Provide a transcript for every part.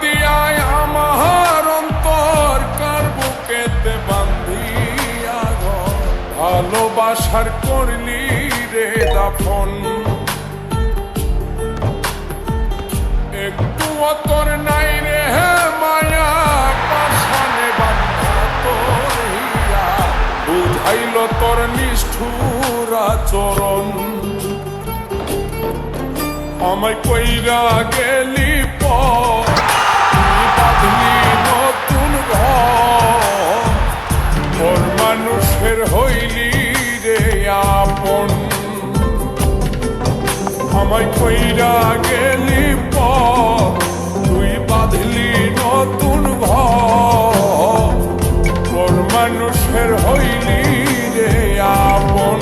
দিয়ায় আমার অন্তর কার বুকেতে বান্ধিয়া ঘর, ভালোবাসার করলি রে দাফন। একটু তোর নাই রে মায়া, পাশানে বান্ধা তোর হিয়া, বুঝাইল তোর নিষ্ঠুর আচরণ। আমায় কইরা গেলি পর, তুই বাঁধলি নতুন ঘর, পর মানুষের হইলি রে আপন। আমায় কইরা গেলি পর, তুই বাঁধলি নতুন ঘর, পর মানুষের হইলি রে আপন।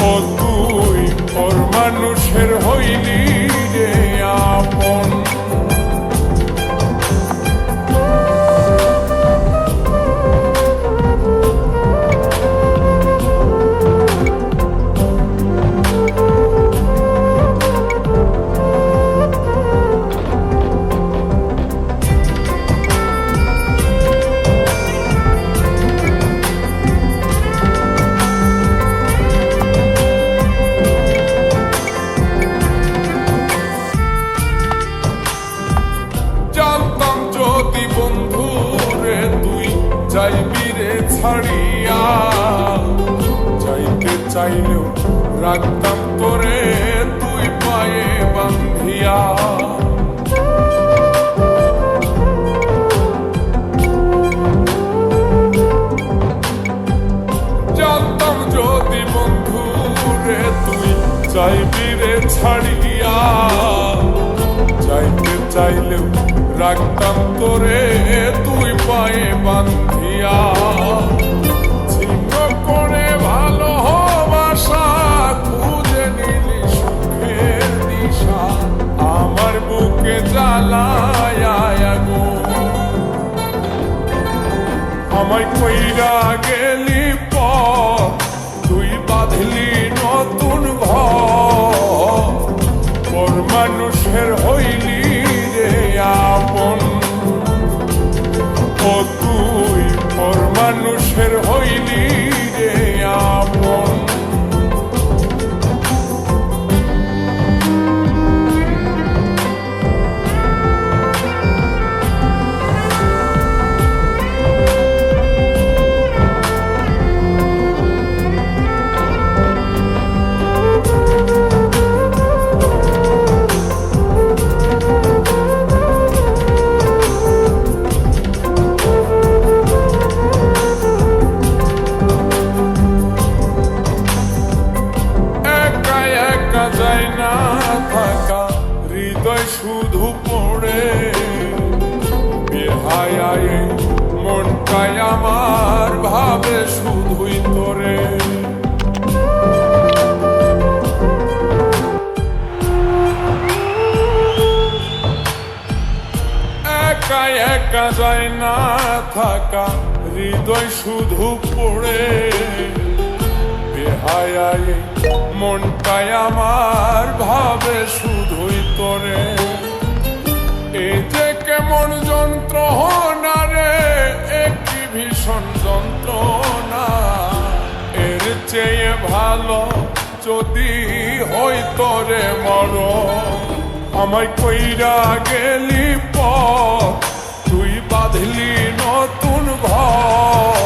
ও তুই পর মানুষের হইলি রে আপন। যাইবি রে ছাড়িয়া, যাইতে চাইলেও রাখতাম তোরে তুই পায়ে বান্ধিয়া। জানতাম যদি বন্ধু রে তুই যাইবি রে ছাড়িয়া, যাইতে চাইলেও রাখতাম তোরে তুই পায়ে বান্ধিয়া। ছিন্ন করে ভালোবাসা খুঁজে নিলি সুখের দিশা, আমার বুকে জ্বালায় আগুন। আমায় কইরা গেলি পর, তুই বাঁধলি নতুন ঘর, পর মানুষের হইলি রে আপন। ও তুই পর মানুষের হইলি রে আপন। যায় না থাকা হৃদয় শুধু পড়ে, বেহায়ায় মনটাই আমার ভাবে শুধুই তোরে। একা একা যায় না থাকা হৃদয় শুধু পড়ে, বেহায়ায় মনটাই আমার ভাবে শুধুই তোরে। এই যে কেমন যন্ত্রণা রে, একটি ভীষণ যন্ত্রণা, এর চেয়ে ভালো যদি হইতো রে মরণ। আমায় কইরা গেলি পর, তুই বাঁধলি নতুন ঘর,